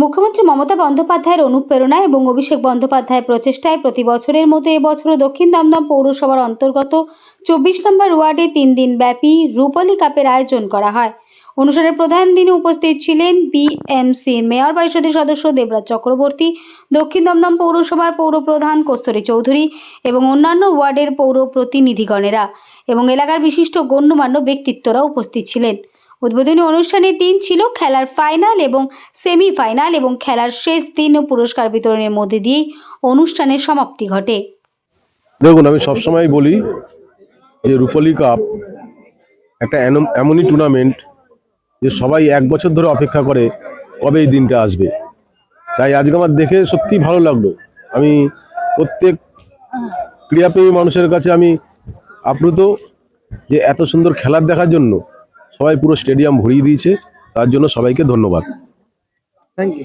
মুখ্যমন্ত্রী মমতা বন্দ্যোপাধ্যায়ের অনুপ্রেরণায় এবং অভিষেক বন্দ্যোপাধ্যায়ের প্রচেষ্টায় প্রতি বছরের মতো এবছরও দক্ষিণ দমদম পৌরসভার অন্তর্গত 24 নম্বর ওয়ার্ডে 3 দিন ব্যাপী রূপালী কাপের আয়োজন করা হয়। অনুষ্ঠানের প্রধান দিনে উপস্থিত ছিলেন বিএমসির মেয়র পরিষদের সদস্য দেবরাজ চক্রবর্তী, দক্ষিণ দমদম পৌরসভার পৌরপ্রধান কস্তরী চৌধুরী এবং অন্যান্য ওয়ার্ডের পৌর প্রতিনিধিগণেরা এবং এলাকার বিশিষ্ট গণ্যমান্য ব্যক্তিত্বরা উপস্থিত ছিলেন। উদ্বোধনী অনুষ্ঠানের দিন ছিল খেলার ফাইনাল এবং সেমিফাইনাল এবং খেলার শেষ দিন ও পুরস্কার বিতরণের মধ্যে দিয়েই অনুষ্ঠানের সমাপ্তি ঘটে। দেখুন, আমি সবসময় বলি যে রূপালী কাপ একটা এমনই টুর্নামেন্ট যে সবাই এক বছর ধরে অপেক্ষা করে কবে এই দিনটা আসবে। তাই আজকে আমার দেখে সত্যি ভালো লাগলো। আমি প্রত্যেক ক্রীড়াপ্রেমী মানুষের কাছে আমি আপ্লুত যে এত সুন্দর খেলার দেখার জন্য সবাই পুরো স্টেডিয়াম ভরিয়ে দিয়েছে। তার জন্য সবাইকে ধন্যবাদ। Thank you.